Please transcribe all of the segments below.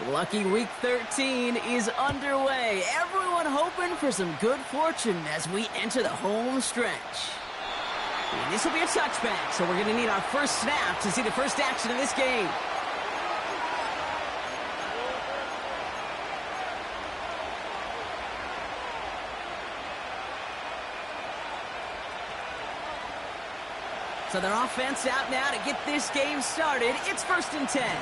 Lucky Week 13 is underway. Everyone hoping for some good fortune as we enter the home stretch. And this will be a touchback, so we're going to need our first snap to see the first action of this game. So their offense out now to get this game started. It's 1st and 10.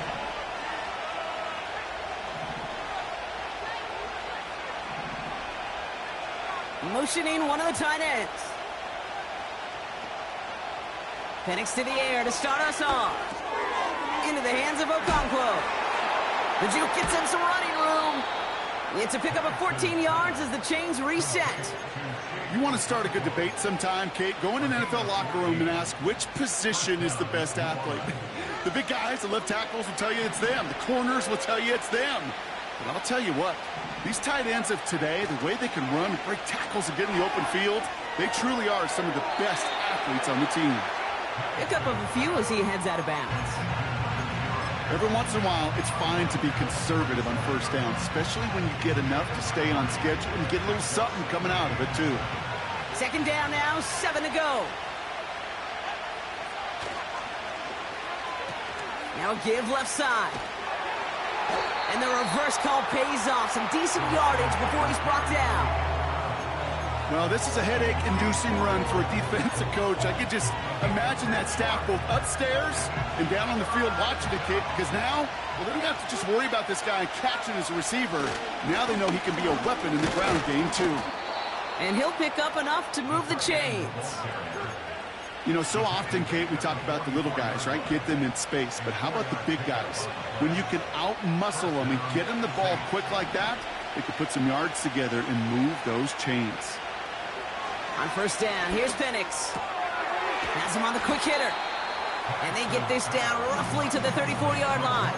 Motioning one of the tight ends. Penix to the air to start us off. Into the hands of Okonkwo. The juke gets him some running room. It's a pickup of 14 yards as the chains reset. You want to start a good debate sometime, Kate? Go in an NFL locker room and ask which position is the best athlete. The big guys, the left tackles will tell you it's them. The corners will tell you it's them. But I'll tell you what, these tight ends of today, the way they can run and break tackles and get in the open field, they truly are some of the best athletes on the team. Pickup of a few as he heads out of bounds. Every once in a while, it's fine to be conservative on first down, especially when you get enough to stay on schedule and get a little something coming out of it, too. 2nd down now, 7 to go. Now give left side. And the reverse call pays off. Some decent yardage before he's brought down. Well, this is a headache-inducing run for a defensive coach. I could just imagine that staff both upstairs and down on the field watching the kid, because now, well, they don't have to just worry about this guy catching as a receiver. Now they know he can be a weapon in the ground game, too. And he'll pick up enough to move the chains. You know, so often, Kate, we talk about the little guys, right? Get them in space. But how about the big guys? When you can out-muscle them and get them the ball quick like that, they can put some yards together and move those chains. On 1st down, here's Penix. Has him on the quick hitter. And they get this down roughly to the 34-yard line.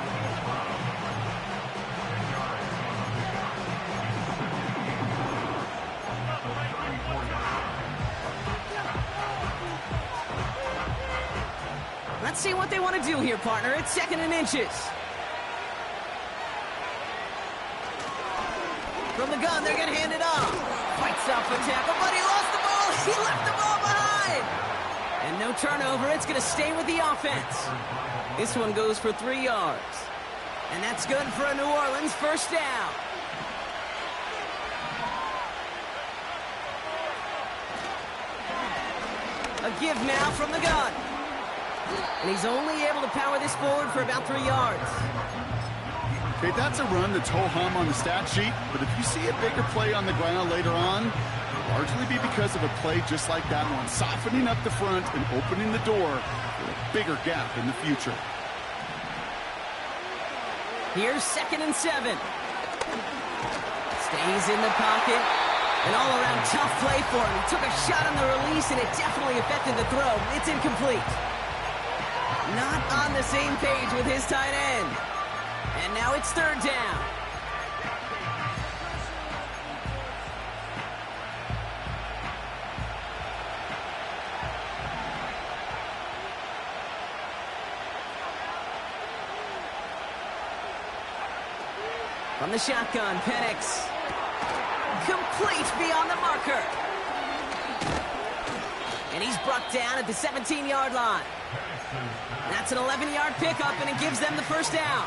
Let's see what they want to do here, partner. It's 2nd and inches. From the gun, they're going to hand it off. Fights off a tackle, but he lost the ball. He left the ball behind. And no turnover. It's going to stay with the offense. This one goes for 3 yards. And that's good for a New Orleans 1st down. A give now from the gun. And he's only able to power this forward for about 3 yards. Okay, that's a run that's ho-hum on the stat sheet, but if you see a bigger play on the ground later on, it'll largely be because of a play just like that one, softening up the front and opening the door for a bigger gap in the future. Here's 2nd and 7. Stays in the pocket. An all-around tough play for him. He took a shot on the release, and it definitely affected the throw. It's incomplete. Not on the same page with his tight end. And now it's 3rd down. From the shotgun, Penix. Complete beyond the marker. And he's brought down at the 17-yard line. That's an 11-yard pickup, and it gives them the 1st down.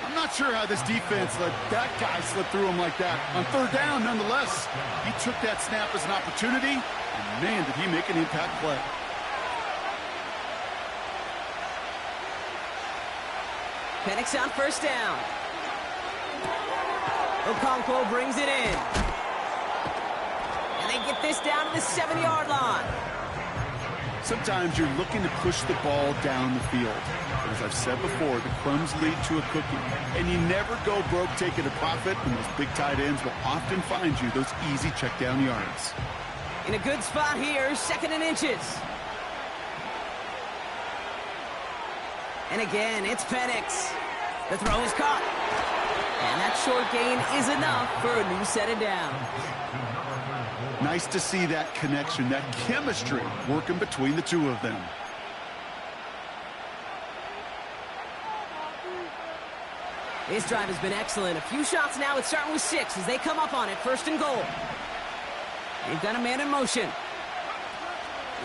I'm not sure how this defense let that guy slip through him like that. On 3rd down, nonetheless, he took that snap as an opportunity, and man, did he make an impact play. Penix on 1st down. Okonkwo brings it in. And they get this down to the 7-yard line. Sometimes you're looking to push the ball down the field. But as I've said before, the crumbs lead to a cookie. And you never go broke taking a profit, and those big tight ends will often find you those easy check down yards. In a good spot here, 2nd and inches. And again, it's Penix. The throw is caught. And that short gain is enough for a new set of downs. Nice to see that connection, that chemistry working between the two of them. This drive has been excellent. A few shots now. It's starting with 6 as they come up on it. 1st and goal. They've got a man in motion.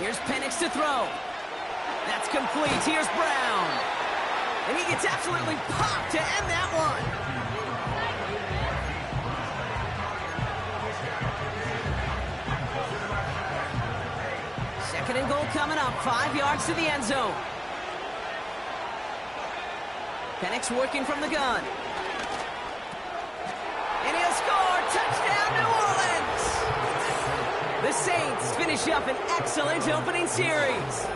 Here's Penix to throw. That's complete. Here's Brown. And he gets absolutely popped to end that one. Second and goal coming up. 5 yards to the end zone. Penix working from the gun. And he'll score. Touchdown, New Orleans. The Saints finish up an excellent opening series.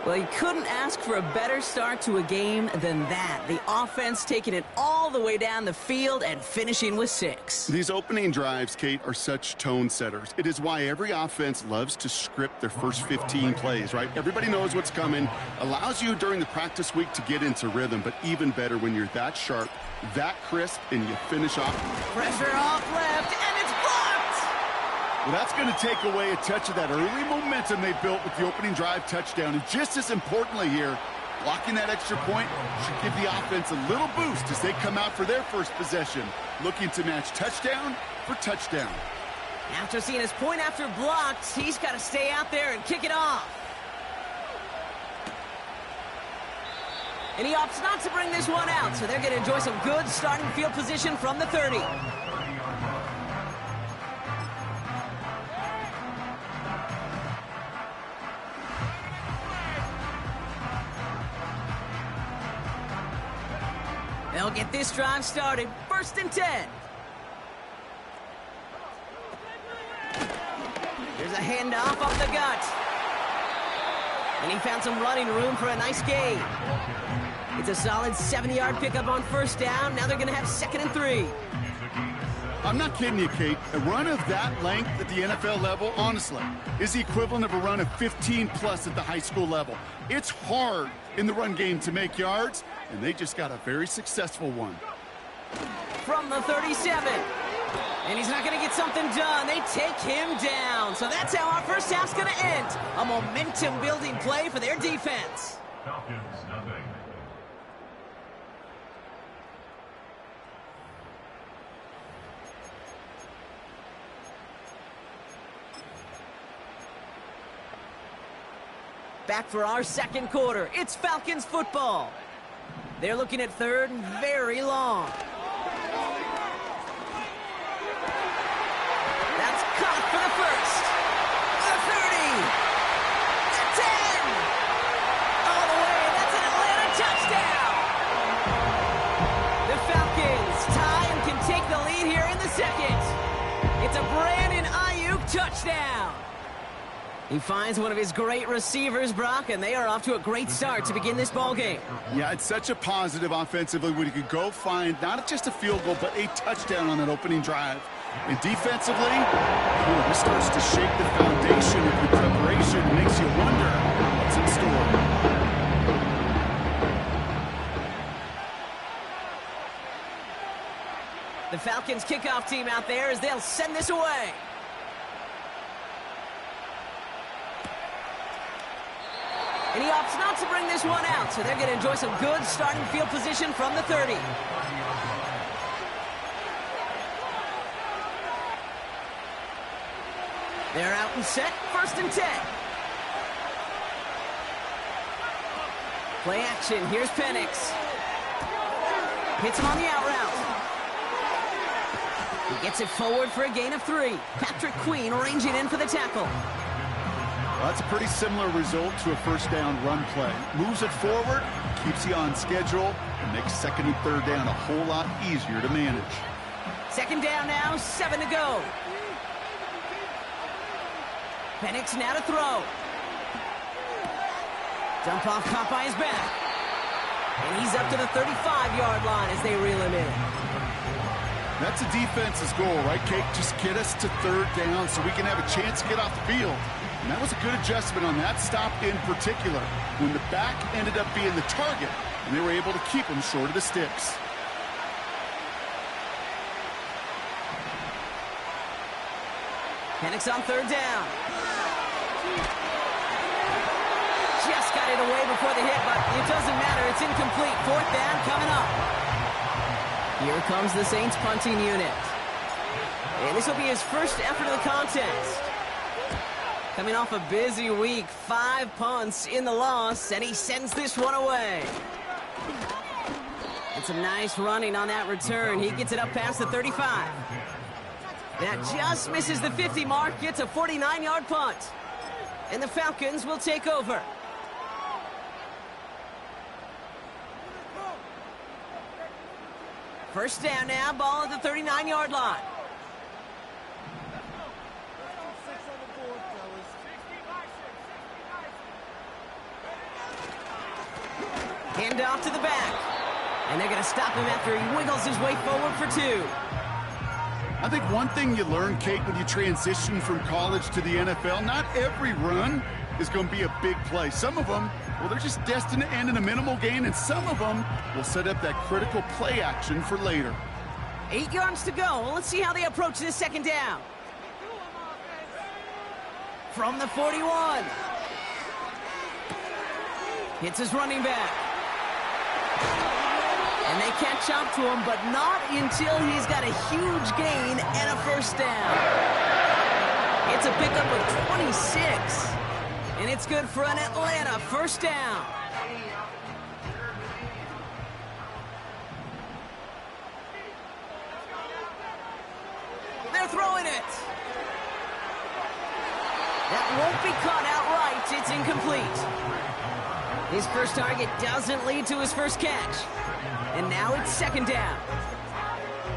Well, you couldn't ask for a better start to a game than that. The offense taking it all the way down the field and finishing with 6. These opening drives, Kate, are such tone setters. It is why every offense loves to script their first 15 plays, right? Everybody knows what's coming. Allows you during the practice week to get into rhythm, but even better when you're that sharp, that crisp, and you finish off. Pressure off left, and it's blocked! Well, that's going to take away a touch of that early momentum they built with the opening drive touchdown. And just as importantly here, blocking that extra point should give the offense a little boost as they come out for their first possession, looking to match touchdown for touchdown. After seeing his point after blocked, he's got to stay out there and kick it off. And he opts not to bring this one out, so they're going to enjoy some good starting field position from the 30. They'll get this drive started. 1st and 10. There's a handoff up the gut. And he found some running room for a nice gain. It's a solid 70-yard pickup on 1st down. Now they're going to have 2nd and 3. I'm not kidding you, Kate. A run of that length at the NFL level, honestly, is the equivalent of a run of 15-plus at the high school level. It's hard in the run game to make yards, and they just got a very successful one. From the 37. And he's not going to get something done. They take him down. So that's how our first half's going to end. A momentum-building play for their defense. Falcons, nothing. Back for our 2nd quarter. It's Falcons football. They're looking at 3rd and very long. That's caught for the 1st. The 30. The 10. All the way. That's an Atlanta touchdown. The Falcons tie and can take the lead here in the 2nd. It's a Brandon Ayuk touchdown. He finds one of his great receivers, Brock, and they are off to a great start to begin this ball game. Yeah, it's such a positive offensively when you could go find not just a field goal, but a touchdown on that opening drive. And defensively, this starts to shake the foundation of your preparation. It makes you wonder what's in store. The Falcons kickoff team out there as they'll send this away. And he opts not to bring this one out, so they're going to enjoy some good starting field position from the 30. They're out and set, 1st and 10. Play action, here's Penix. Hits him on the out route. He gets it forward for a gain of 3. Patrick Queen arranging in for the tackle. Well, that's a pretty similar result to a 1st down run play. Moves it forward, keeps you on schedule, and makes 2nd and 3rd down a whole lot easier to manage. 2nd down now, 7 to go. Penix now to throw. Dump off caught by his back. And he's up to the 35-yard line as they reel him in. That's a defense's goal, right, Kate? Just get us to 3rd down so we can have a chance to get off the field. And that was a good adjustment on that stop in particular, when the back ended up being the target, and they were able to keep him short of the sticks. Penix on 3rd down. Just got it away before the hit, but it doesn't matter. It's incomplete. 4th down coming up. Here comes the Saints punting unit. And this will be his first effort of the contest. Coming off a busy week, 5 punts in the loss, and he sends this one away. And some nice running on that return. He gets it up past the 35. That just misses the 50 mark. It's a 49-yard punt. And the Falcons will take over. First down now, ball at the 39-yard line. Hand off to the back. And they're going to stop him after he wiggles his way forward for 2. I think one thing you learn, Kate, when you transition from college to the NFL, not every run is going to be a big play. Some of them, well, they're just destined to end in a minimal gain, and some of them will set up that critical play action for later. 8 yards to go. Let's see how they approach this second down. From the 41. Hits his running back. And they catch up to him, but not until he's got a huge gain and a first down. It's a pickup of 26. And it's good for an Atlanta first down. They're throwing it. That won't be caught outright. It's incomplete. His first target doesn't lead to his first catch. And now it's second down.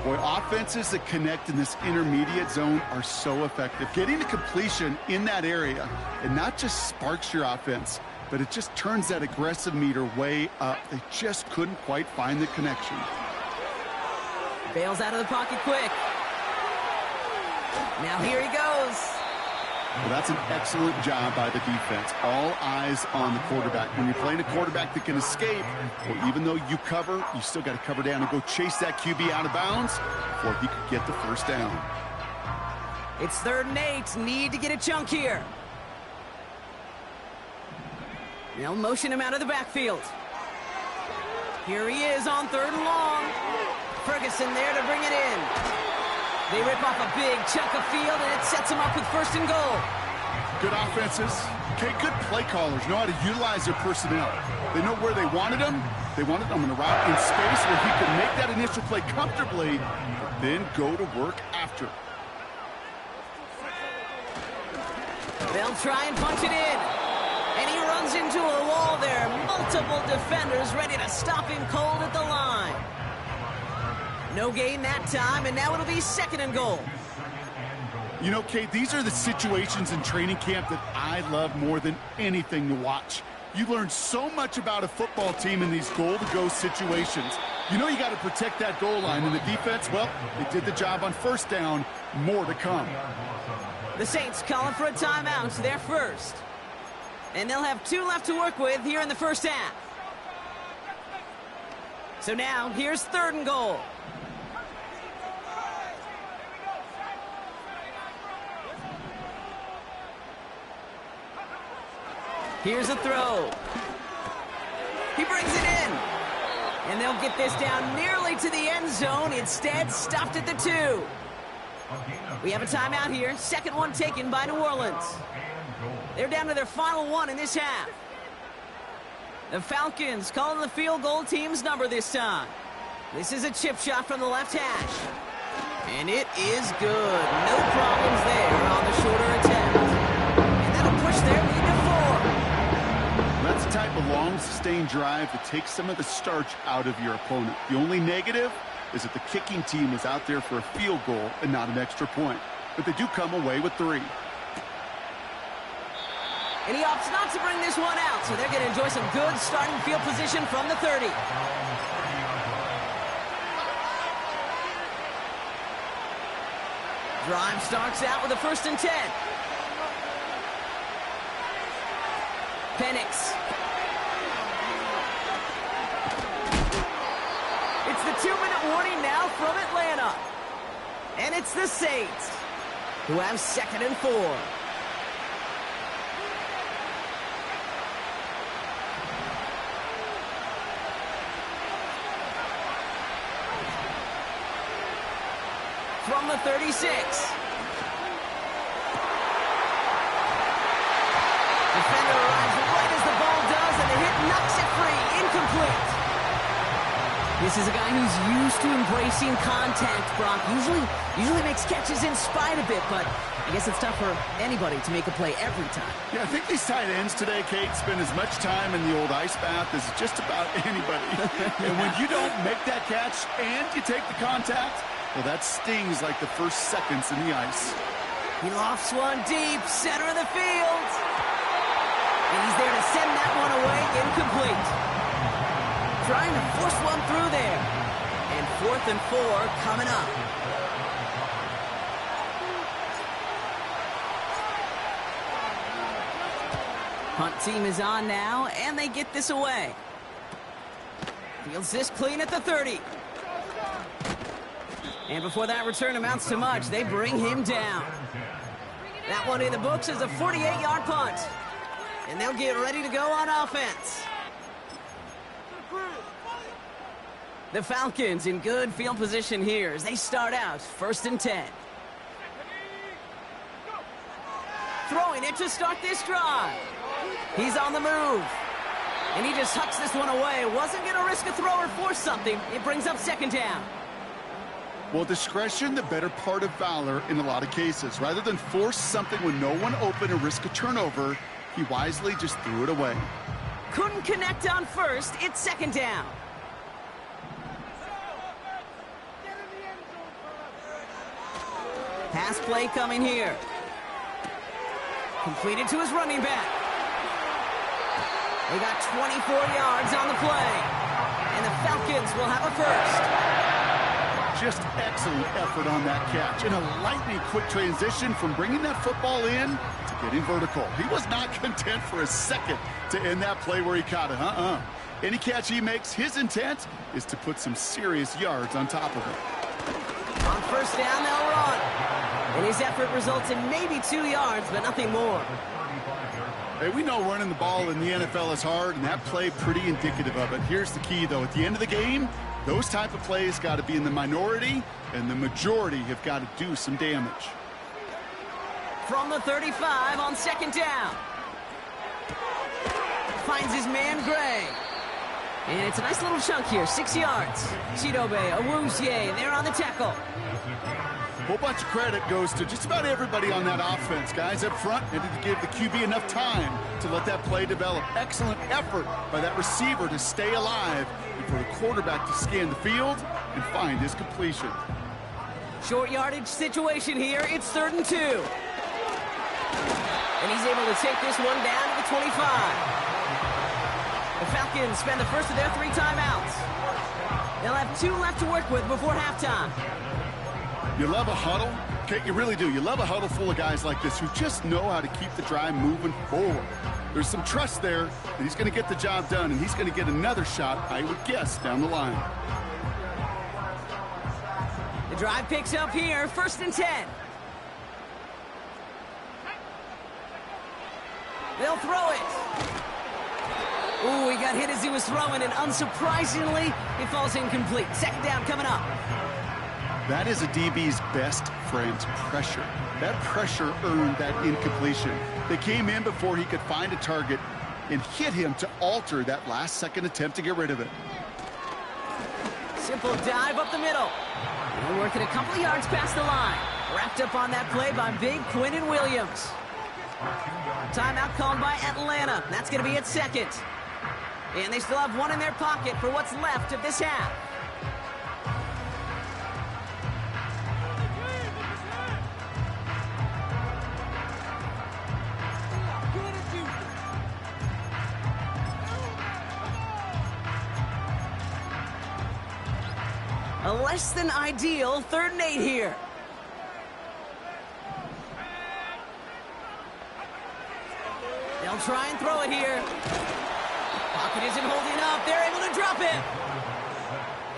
Boy, offenses that connect in this intermediate zone are so effective. Getting to completion in that area, it not just sparks your offense, but it just turns that aggressive meter way up. They just couldn't quite find the connection. Bails out of the pocket quick. Now here he goes. Well, that's an excellent job by the defense. All eyes on the quarterback. When you're playing a quarterback that can escape, well, even though you cover, you still got to cover down and go chase that QB out of bounds before he could get the first down. It's 3rd and 8. Need to get a chunk here. They'll motion him out of the backfield. Here he is on 3rd and long. Ferguson there to bring it in. They rip off a big chunk of field, and it sets them up with 1st and goal. Good offenses. Okay, good play callers know how to utilize their personnel. They know where they wanted them. They wanted them in a route in space where he could make that initial play comfortably, but then go to work after. They'll try and punch it in. And he runs into a wall there. Multiple defenders ready to stop him cold at the line. No gain that time, and now it'll be 2nd and goal. You know, Kate, these are the situations in training camp that I love more than anything to watch. You learn so much about a football team in these goal-to-go situations. You know you got to protect that goal line, and the defense, well, they did the job on 1st down. More to come. The Saints calling for a timeout. They're first. And they'll have 2 left to work with here in the first half. So now, here's 3rd and goal. Here's a throw. He brings it in. And they'll get this down nearly to the end zone. Instead, stopped at the 2. We have a timeout here. 2nd one taken by New Orleans. They're down to their final 1 in this half. The Falcons calling the field goal team's number this time. This is a chip shot from the left hash. And it is good. No problems there on the shorter attempt. And that'll push their lead to 4. That's the type of long, sustained drive that takes some of the starch out of your opponent. The only negative is that the kicking team was out there for a field goal and not an extra point. But they do come away with 3. And he opts not to bring this one out, so they're going to enjoy some good starting field position from the 30. Drive starts out with a 1st and 10. Penix. It's the 2-minute warning now from Atlanta. And it's the Saints, who have 2nd and 4. from the 36. Defender arrives right as the ball does, and the hit knocks it free. Incomplete. This is a guy who's used to embracing contact, Brock. Usually makes catches in spite of it, but I guess it's tough for anybody to make a play every time. Yeah, I think these tight ends today, Kate, spend as much time in the old ice bath as just about anybody. And when you don't make that catch and you take the contact, well, that stings like the first seconds in the ice. He lofts one deep, center of the field. And he's there to send that one away, incomplete. Trying to force one through there. And 4th and 4 coming up. Punt team is on now, and they get this away. Fields this clean at the 30. And before that return amounts to much, they bring him down. That one in the books is a 48-yard punt. And they'll get ready to go on offense. The Falcons in good field position here as they start out 1st and 10. Throwing it to start this drive. He's on the move. And he just hucks this one away. Wasn't going to risk a throw or force something. It brings up 2nd down. Well, discretion, the better part of valor in a lot of cases. Rather than force something when no one open and risk a turnover, he wisely just threw it away. Couldn't connect on 1st. It's 2nd down. Pass play coming here. Completed to his running back. They got 24 yards on the play. And the Falcons will have a 1st. Just excellent effort on that catch. And a lightning quick transition from bringing that football in to getting vertical. He was not content for a second to end that play where he caught it. Any catch he makes, his intent is to put some serious yards on top of it. On 1st down, they'll run. And his effort results in maybe 2 yards, but nothing more. Hey, we know running the ball in the NFL is hard, and that play pretty indicative of it. Here's the key, though. At the end of the game, those type of plays got to be in the minority, and the majority have got to do some damage. From the 35 on 2nd down. Finds his man, Gray. And it's a nice little chunk here, 6 yards. Chidobe, Awuzie, they're on the tackle. A whole bunch of credit goes to just about everybody on that offense. Guys up front needed to give the QB enough time to let that play develop. Excellent effort by that receiver to stay alive and for the quarterback to scan the field and find his completion. Short yardage situation here. It's 3rd and 2. And he's able to take this one down to the 25. The Falcons spend the first of their 3 timeouts. They'll have 2 left to work with before halftime. You love a huddle? Okay, you really do. You love a huddle full of guys like this who just know how to keep the drive moving forward. There's some trust there that he's going to get the job done, and he's going to get another shot, I would guess, down the line. The drive picks up here, 1st and 10. They'll throw it. Ooh, he got hit as he was throwing, and unsurprisingly, it falls incomplete. 2nd down coming up. That is a DB's best friend, pressure. That pressure earned that incompletion. They came in before he could find a target and hit him to alter that last-second attempt to get rid of it. Simple dive up the middle. They're working a couple of yards past the line. Wrapped up on that play by big Quinnen Williams. Timeout called by Atlanta. That's going to be at 2nd. And they still have 1 in their pocket for what's left of this half. A less than ideal 3rd and 8 here. They'll try and throw it here. Pocket isn't holding up. They're able to drop it.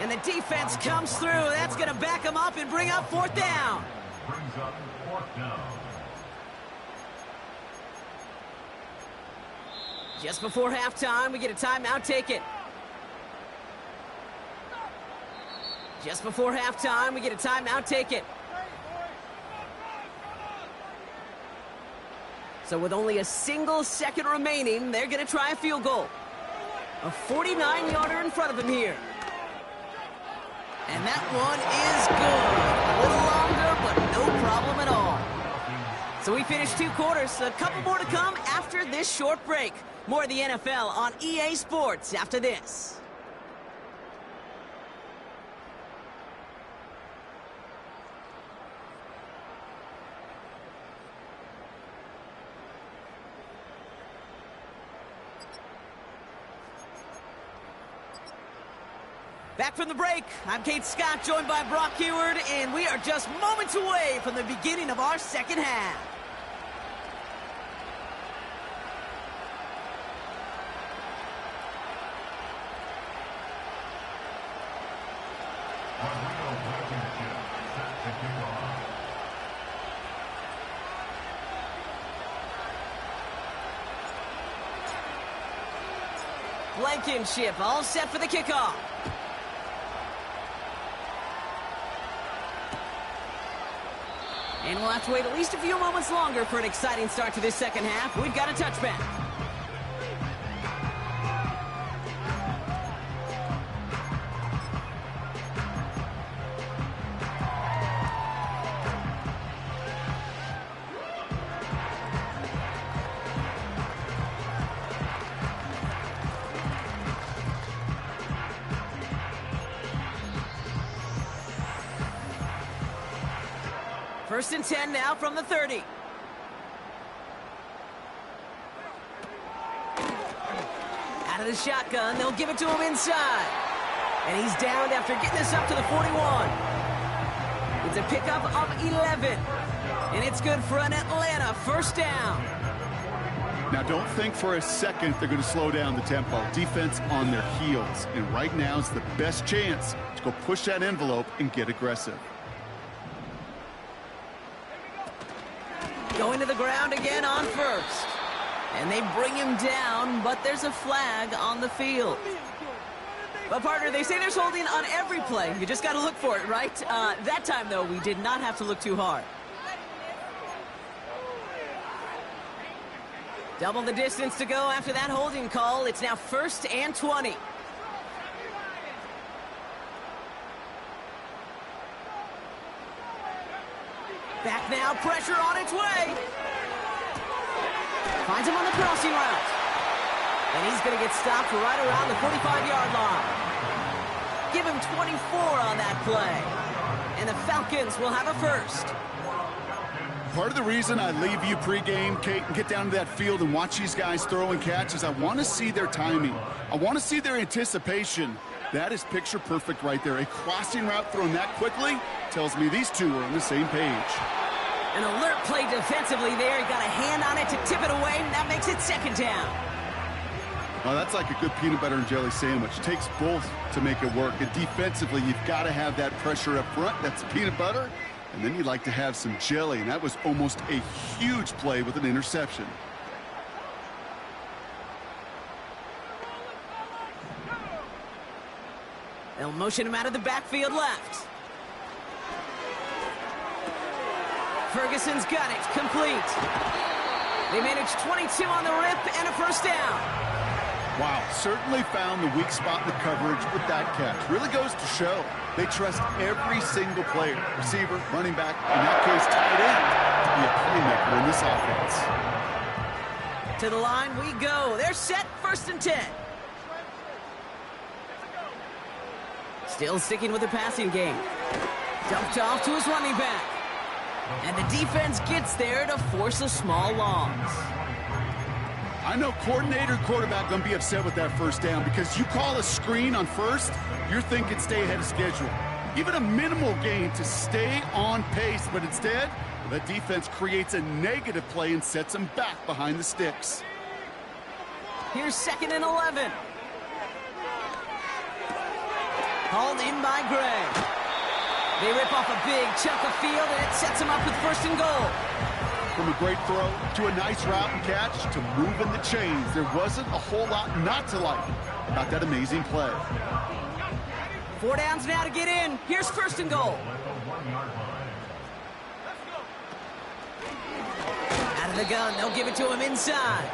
And the defense comes through. That's going to back them up and bring up 4th down. Just before halftime, we get a timeout taken. Just before halftime, we get a timeout taken. So with only a single second remaining, they're going to try a field goal. A 49-yarder in front of him here. And that one is good. A little longer, but no problem at all. So we finished 2 quarters. A couple more to come after this short break. More of the NFL on EA Sports after this. Back from the break, I'm Kate Scott, joined by Brock Huard, and we are just moments away from the beginning of our second half. Blankenship all set for the kickoff. And we'll have to wait at least a few moments longer for an exciting start to this second half. We've got a touchback. First and 10 now from the 30. Out of the shotgun, they'll give it to him inside. And he's downed after getting this up to the 41. It's a pickup of 11. And it's good for an Atlanta first down. Now, don't think for a second they're going to slow down the tempo. Defense on their heels. And right now is the best chance to go push that envelope and get aggressive. Going to the ground again on first. And they bring him down, but there's a flag on the field. But, partner, they say there's holding on every play. You just got to look for it, right? That time, though, we did not have to look too hard. Double the distance to go after that holding call. It's now 1st and 20. Back now, pressure on its way. Finds him on the crossing route. And he's going to get stopped right around the 45-yard line. Give him 24 on that play. And the Falcons will have a first. Part of the reason I leave you pregame, Kate, and get down to that field and watch these guys throw and catch is I want to see their timing. I want to see their anticipation. That is picture perfect right there. A crossing route thrown that quickly tells me these two are on the same page. An alert play defensively there. He got a hand on it to tip it away, and that makes it 2nd down. Well, that's like a good peanut butter and jelly sandwich. It takes both to make it work. And defensively, you've got to have that pressure up front. That's peanut butter. And then you'd like to have some jelly. And that was almost a huge play with an interception. They'll motion him out of the backfield left. Ferguson's got it, complete. They managed 22 on the rip and a first down. Wow, certainly found the weak spot in the coverage with that catch. Really goes to show they trust every single player, receiver, running back, in that case tight end, to be a playmaker in this offense. To the line we go. They're set, 1st and 10. Still sticking with the passing game. Dumped off to his running back. And the defense gets there to force a small loss. I know coordinator quarterback going to be upset with that first down because you call a screen on first, you're thinking stay ahead of schedule. Even a minimal gain to stay on pace, but instead, the defense creates a negative play and sets them back behind the sticks. Here's 2nd and 11. Called in by Gray. They rip off a big chunk of field, and it sets them up with 1st and goal. From a great throw to a nice route and catch to moving the chains, there wasn't a whole lot not to like about that amazing play. 4 downs now to get in. Here's 1st and goal. Out of of the gun, they'll give it to him inside.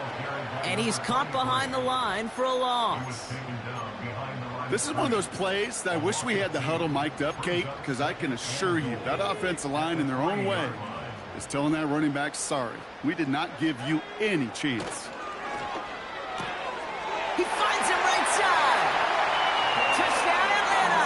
And he's caught behind the line for a loss. This is one of those plays that I wish we had the huddle mic'd up, Kate, because I can assure you that offensive line in their own way is telling that running back, sorry, we did not give you any chance. He finds him right side. Touchdown, Atlanta.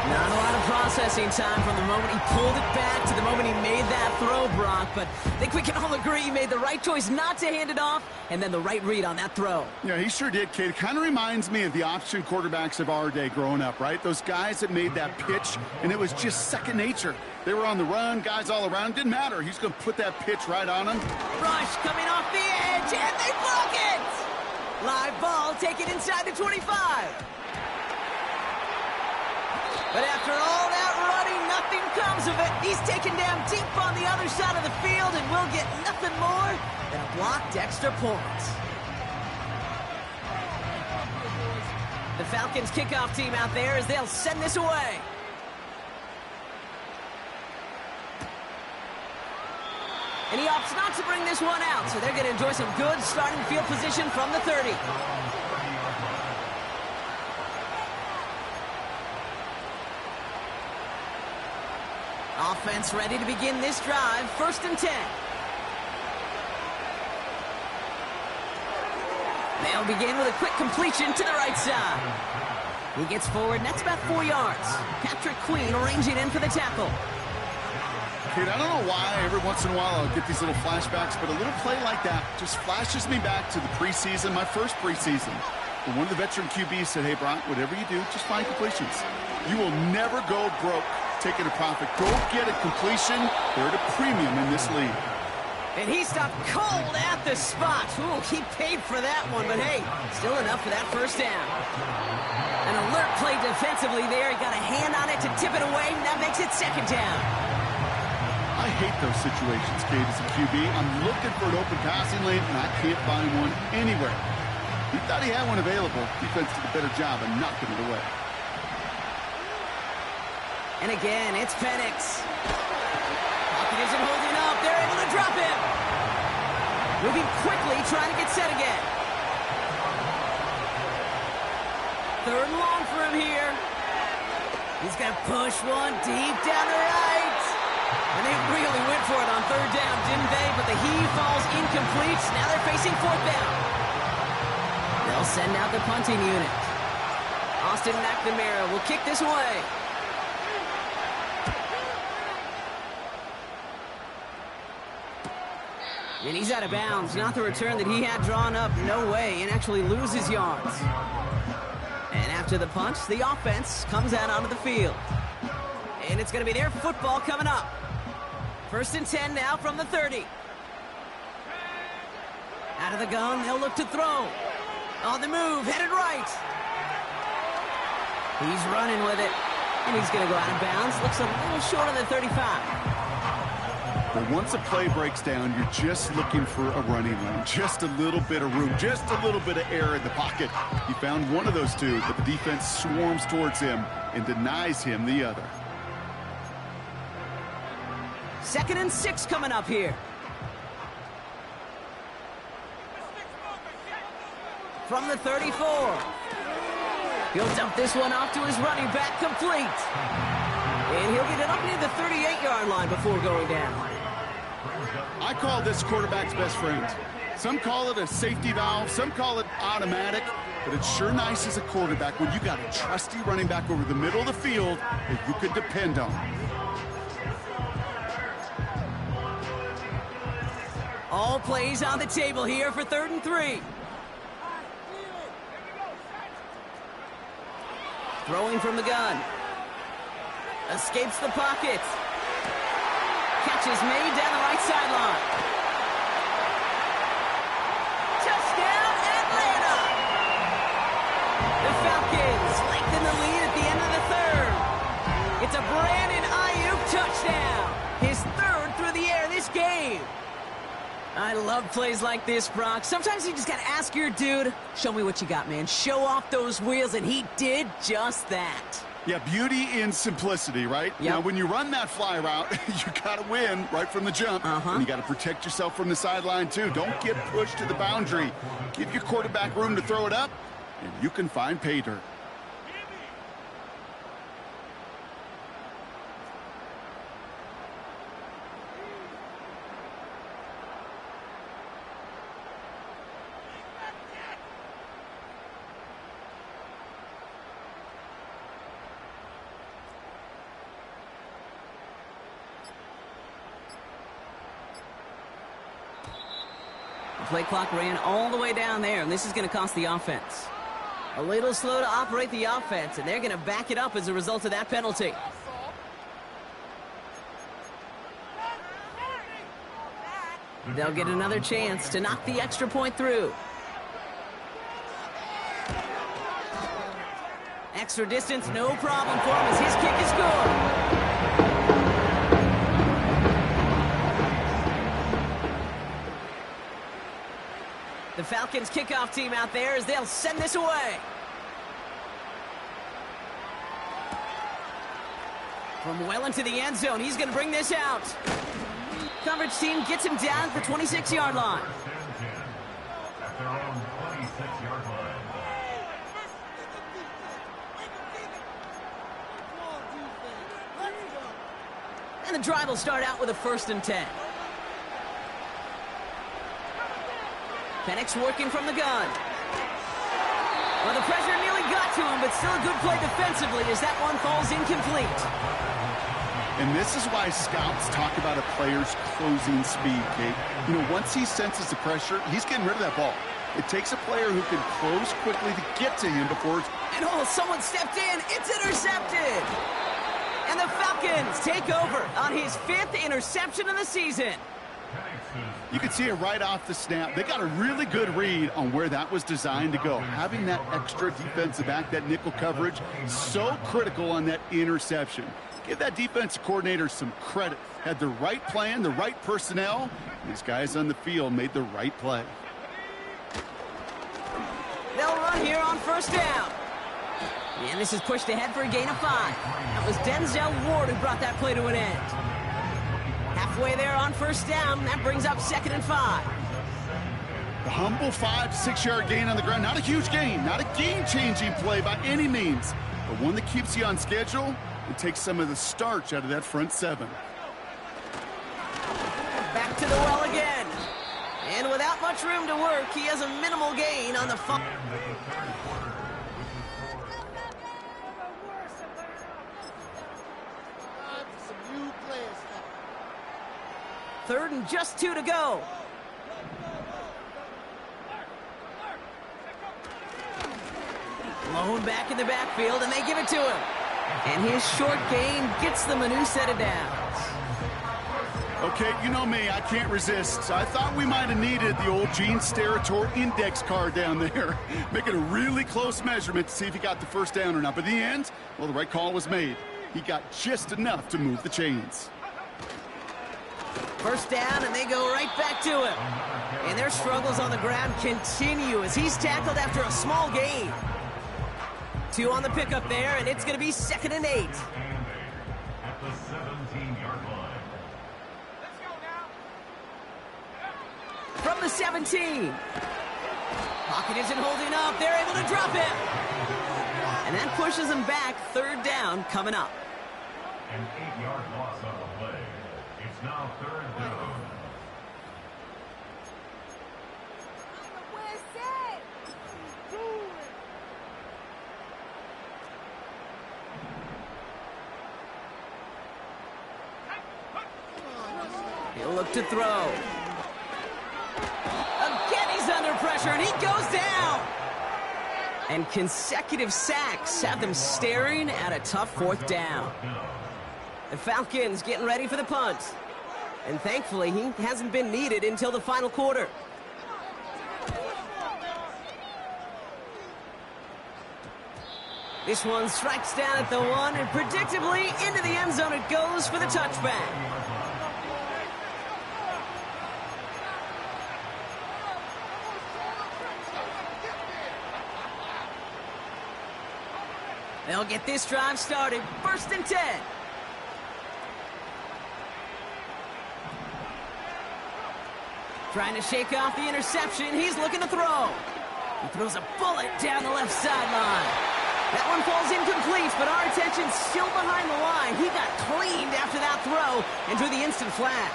Not a lot of processing time from the moment he pulled it back to the moment he made that throw, Brock. But I think we can all agree he made the right choice not to hand it off and then the right read on that throw. Yeah, he sure did, Kate. It kind of reminds me of the option quarterbacks of our day growing up, right? Those guys that made that pitch, and it was just second nature. They were on the run, guys all around. Didn't matter. He's going to put that pitch right on him. Rush coming off the edge, and they block it! Live ball taken inside the 25. But after all that running, nothing comes of it. He's taken down deep on the other side of the field and will get nothing more than a blocked extra point. The Falcons kickoff team out there as they'll send this away. And he opts not to bring this one out, so they're going to enjoy some good starting field position from the 30. Offense ready to begin this drive, 1st and 10. They'll begin with a quick completion to the right side. He gets forward, and that's about 4 yards. Patrick Queen arranging in for the tackle. Kate, I don't know why every once in a while I'll get these little flashbacks, but a little play like that just flashes me back to the preseason, my first preseason. And one of the veteran QBs said, hey, Brock, whatever you do, just find completions. You will never go broke taking a profit. Go get a completion. They're at a premium in this league. And he stopped cold at the spot. Ooh, he paid for that one, but hey, still enough for that first down. An alert play defensively there. He got a hand on it to tip it away, and that makes it 2nd down. I hate those situations, Kate, as a QB. I'm looking for an open passing lane, and I can't find one anywhere. He thought he had one available. Defense did a better job of knocking it away. And again, it's Penix. Pocket isn't holding up. They're able to drop him. Moving quickly, trying to get set again. 3rd and long for him here. He's going to push one deep down the right. And they really went for it on 3rd down, didn't they? But the heave falls incomplete. Now they're facing 4th down. They'll send out the punting unit. Austin McNamara will kick this away. And he's out of bounds. Not the return that he had drawn up. No way. And actually loses yards. And after the punch, the offense comes out onto the field. And it's going to be their football coming up. 1st and 10 now from the 30. Out of the gun, they'll look to throw. On the move, headed right. He's running with it. And he's going to go out of bounds. Looks a little short on the 35. But once a play breaks down, you're just looking for a running lane. Just a little bit of room, just a little bit of air in the pocket. He found one of those two, but the defense swarms towards him and denies him the other. 2nd and 6 coming up here. From the 34. He'll dump this one off to his running back, complete. And he'll get it up near the 38-yard line before going down. I call this quarterback's best friend. Some call it a safety valve, some call it automatic, but it's sure nice as a quarterback when you got a trusty running back over the middle of the field that you can depend on. All plays on the table here for 3rd and 3. Throwing from the gun. Escapes the pocket. Catch is made down the right sideline. Touchdown, Atlanta! The Falcons lengthen the lead at the end of the 3rd. It's a Brandon Ayuk touchdown. His 3rd through the air this game. I love plays like this, Brock. Sometimes you just got to ask your dude, show me what you got, man. Show off those wheels, and he did just that. Yeah, beauty in simplicity, right? Yep. Now, when you run that fly route, you got to win right from the jump. And you got to protect yourself from the sideline, too. Don't get pushed to the boundary. Give your quarterback room to throw it up, and you can find pay dirt. The play clock ran all the way down there, and this is going to cost the offense. A little slow to operate the offense, and they're going to back it up as a result of that penalty. They'll get another chance to knock the extra point through. Extra distance, no problem for him as his kick is good. The Falcons kickoff team out there as they'll send this away. From well into the end zone, he's going to bring this out. Coverage team gets him down at the 26-yard line. At their own 26-yard line. And the drive will start out with a 1st and 10. Penix working from the gun. Well, the pressure nearly got to him, but still a good play defensively as that one falls incomplete. And this is why scouts talk about a player's closing speed, Kate. You know, once he senses the pressure, he's getting rid of that ball. It takes a player who can close quickly to get to him before it's... And oh, someone stepped in. It's intercepted. And the Falcons take over on his 5th interception of the season. You can see it right off the snap. They got a really good read on where that was designed to go. Having that extra defensive back, that nickel coverage, so critical on that interception. Give that defensive coordinator some credit. Had the right plan, the right personnel. These guys on the field made the right play. They'll run here on 1st down. And this is pushed ahead for a gain of 5. That was Denzel Ward who brought that play to an end. Halfway there on 1st down. That brings up 2nd and 5. The humble 5-6-yard gain on the ground. Not a huge gain. Not a game-changing play by any means. But one that keeps you on schedule and takes some of the starch out of that front 7. Back to the well again. And without much room to work, he has a minimal gain on the... 3rd and just 2 to go. Lone back in the backfield, and they give it to him. And his short gain gets them a new set of downs. Okay, you know me, I can't resist. I thought we might have needed the old Gene Steratore index card down there. Making a really close measurement to see if he got the 1st down or not. But in the end, well, the right call was made. He got just enough to move the chains. 1st down, and they go right back to him. And their struggles on the ground continue as he's tackled after a small gain. 2 on the pickup there, and it's going to be 2nd and 8. At the 17-yard line. From the 17. Pocket isn't holding up. They're able to drop him. And that pushes them back. 3rd down coming up. An 8-yard loss on the play. It's now 3rd down. He'll look to throw. Again, he's under pressure, and he goes down. And consecutive sacks have them staring at a tough 4th down. The Falcons getting ready for the punt. And thankfully, he hasn't been needed until the final quarter. This one strikes down at the 1, and predictably into the end zone it goes for the touchback. They'll get this drive started. 1st and 10. Trying to shake off the interception. He's looking to throw. He throws a bullet down the left sideline. That one falls incomplete, but our attention's still behind the line. He got cleaned after that throw and drew the instant flag.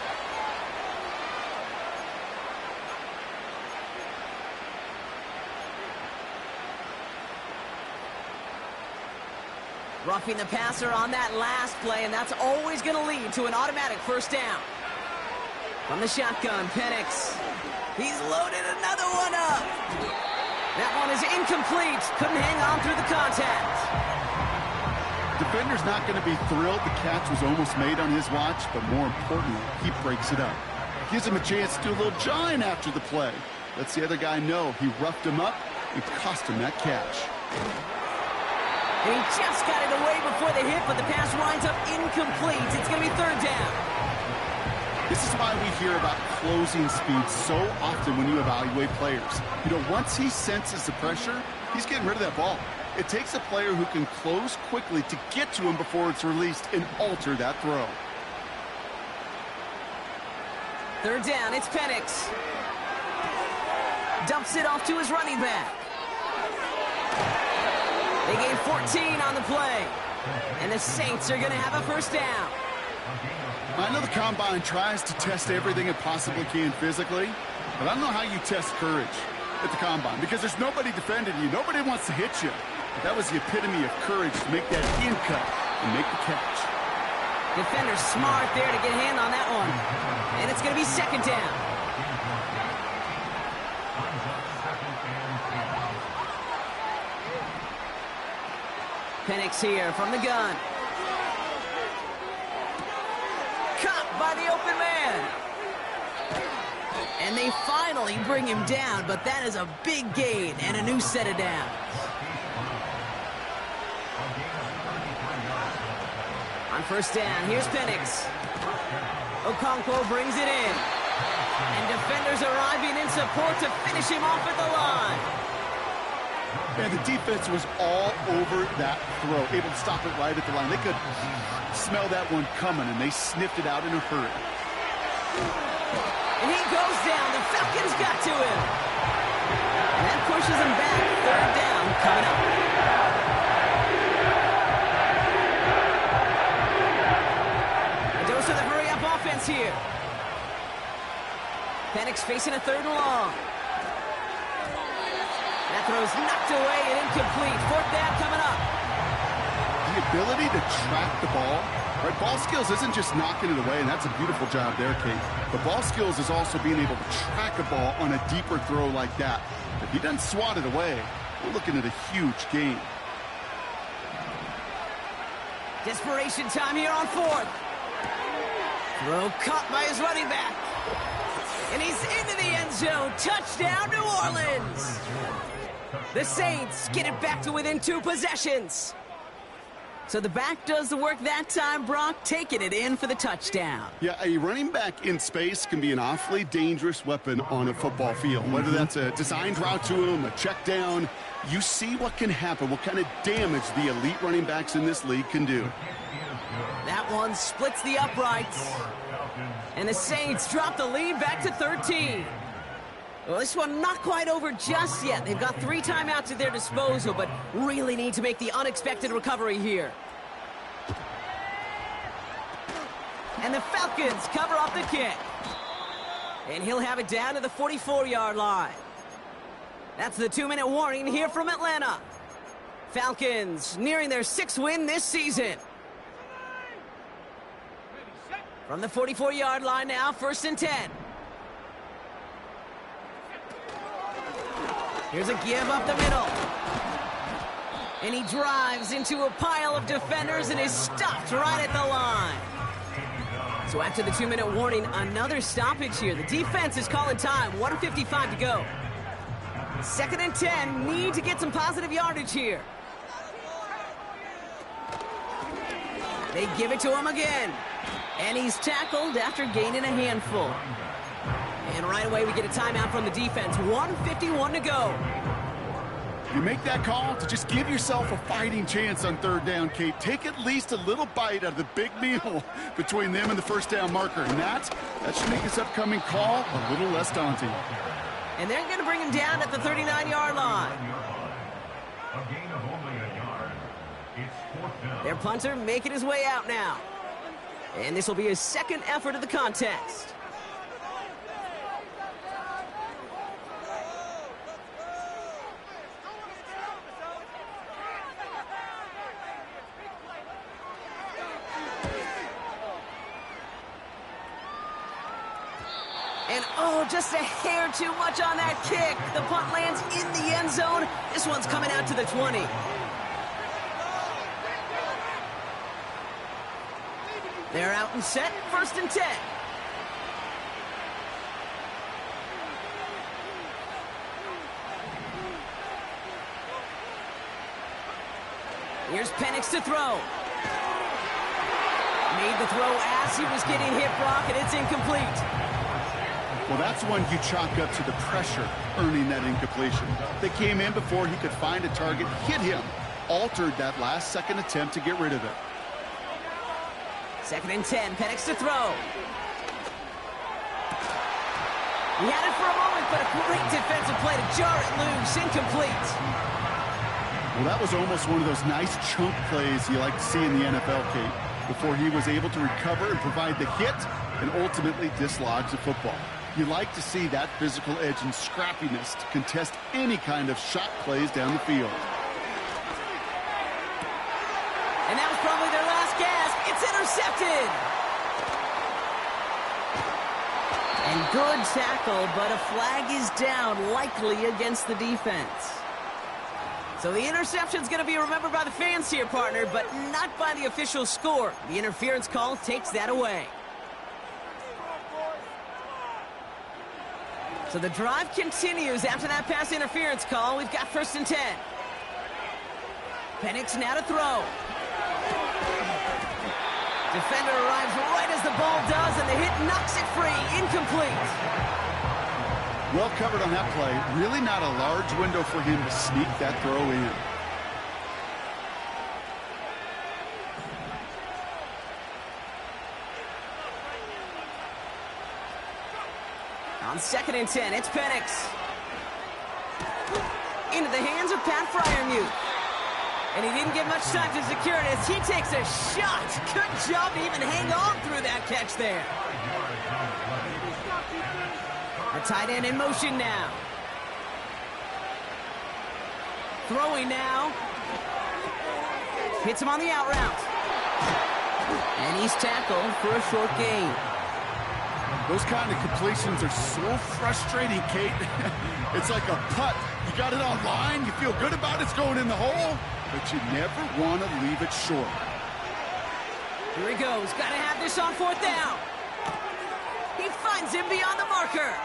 Roughing the passer on that last play, and that's always going to lead to an automatic 1st down. From the shotgun, Penix. He's loaded another one up. That one is incomplete. Couldn't hang on through the contact. Defender's not going to be thrilled the catch was almost made on his watch, but more importantly, he breaks it up. Gives him a chance to do a little jawing after the play. Lets the other guy know he roughed him up and cost him that catch. And he just got it away before the hit, but the pass winds up incomplete. It's going to be 3rd down. This is why we hear about closing speed so often when you evaluate players. You know, once he senses the pressure, he's getting rid of that ball. It takes a player who can close quickly to get to him before it's released and alter that throw. 3rd down, it's Penix. Dumps it off to his running back. They gain 14 on the play. And the Saints are going to have a 1st down. I know the Combine tries to test everything it possibly can physically, but I don't know how you test courage at the Combine because there's nobody defending you. Nobody wants to hit you. But that was the epitome of courage to make that in cut and make the catch. Defender's smart there to get a hand on that one. And it's going to be 2nd down. Penix here from the gun. Caught by the open man. And they finally bring him down, but that is a big gain and a new set of downs. On 1st down, here's Penix. Okonkwo brings it in. And defenders arriving in support to finish him off at the line. And the defense was all over that throw, able to stop it right at the line. They could smell that one coming, and they sniffed it out in a hurry. And he goes down. The Falcons got to him. And that pushes him back. 3rd down coming up. A dose of the hurry-up offense here. Penix facing a 3rd and long. That throw's knocked away and incomplete. 4th down coming up. The ability to track the ball, right? Ball skills isn't just knocking it away, and that's a beautiful job there, Kate. But ball skills is also being able to track a ball on a deeper throw like that. If he doesn't swat it away, we're looking at a huge gain. Desperation time here on 4th. Throw caught by his running back. And he's into the end zone. Touchdown, New Orleans. The Saints get it back to within 2 possessions. So the back does the work that time, Brock, taking it in for the touchdown. Yeah, a running back in space can be an awfully dangerous weapon on a football field. Whether that's a designed route to him, a check down, you see what can happen, what kind of damage the elite running backs in this league can do. That one splits the uprights. And the Saints drop the lead back to 13. Well, this one not quite over just yet. They've got 3 timeouts at their disposal, but really need to make the unexpected recovery here. And the Falcons cover up the kick. And he'll have it down to the 44-yard line. That's the 2-minute warning here from Atlanta. Falcons nearing their 6th win this season. From the 44-yard line now, 1st and 10. Here's a give up the middle. And he drives into a pile of defenders and is stopped right at the line. So after the 2-minute warning, another stoppage here. The defense is calling time. 1:55 to go. 2nd and 10. Need to get some positive yardage here. They give it to him again. And he's tackled after gaining a handful. And right away we get a timeout from the defense. 1:51 to go. You make that call to just give yourself a fighting chance on third down, Kate. Take at least a little bite out of the big meal between them and the first down marker. And that should make this upcoming call a little less daunting. And they're going to bring him down at the 39-yard line. A gain of only a yard. It's 4th down. Their punter making his way out now. And this will be his second effort of the contest. And oh, just a hair too much on that kick. The punt lands in the end zone. This one's coming out to the 20. They're out and set, 1st and 10. Here's Penix to throw. Made the throw as he was getting hit, Brock, and it's incomplete. Well, that's one you chalk up to the pressure earning that incompletion. They came in before he could find a target, hit him, altered that last-second attempt to get rid of it. 2nd and 10, Penix to throw. He had it for a moment, but a great defensive play to jar it loose, incomplete. Well, that was almost one of those nice chunk plays you like to see in the NFL, Kate, before he was able to recover and provide the hit and ultimately dislodge the football. You like to see that physical edge and scrappiness to contest any kind of shot plays down the field. And that was probably their last gasp. It's intercepted. And good tackle, but a flag is down, likely against the defense. So the interception's going to be remembered by the fans here, partner, but not by the official score. The interference call takes that away. So the drive continues after that pass interference call. We've got 1st and 10. Penix now to throw. Defender arrives right as the ball does, and the hit knocks it free. Incomplete. Well covered on that play. Really not a large window for him to sneak that throw in. On 2nd and 10, it's Penix. Into the hands of Pat Freiermuth. And he didn't get much time to secure it as he takes a shot. Good job to even hang on through that catch there. A tight end in motion now. Throwing now. Hits him on the out route. And he's tackled for a short gain. Those kind of completions are so frustrating, Kate. It's like a putt. You got it on line, you feel good about it's going in the hole, but you never want to leave it short. Here he goes. Got to have this on 4th down. He finds him beyond the marker.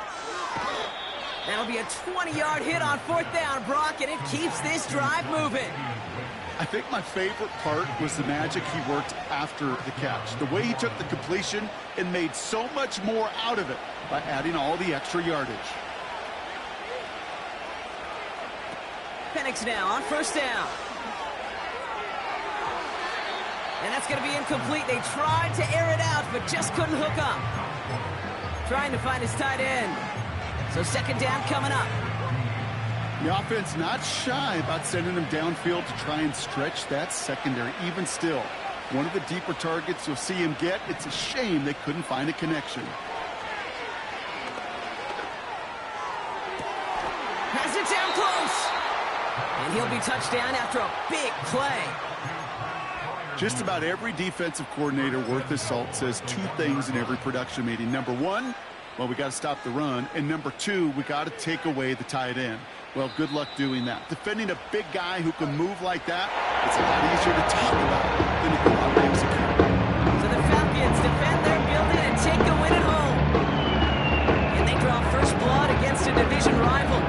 That'll be a 20-yard hit on 4th down, Brock, and it keeps this drive moving. I think my favorite part was the magic he worked after the catch. The way he took the completion and made so much more out of it by adding all the extra yardage. Penix now on 1st down. And that's going to be incomplete. They tried to air it out, but just couldn't hook up. Trying to find his tight end. So 2nd down coming up. The offense not shy about sending them downfield to try and stretch that secondary. Even still, one of the deeper targets you'll see him get. It's a shame they couldn't find a connection. Has it down close. And he'll be touched down after a big play. Just about every defensive coordinator worth his salt says two things in every production meeting. Number one, well, we got to stop the run. And number two, we got to take away the tight end. Well, good luck doing that. Defending a big guy who can move like that, it's a lot easier to talk about than to go out and execute. So the Falcons defend their building and take the win at home. And they draw first blood against a division rival.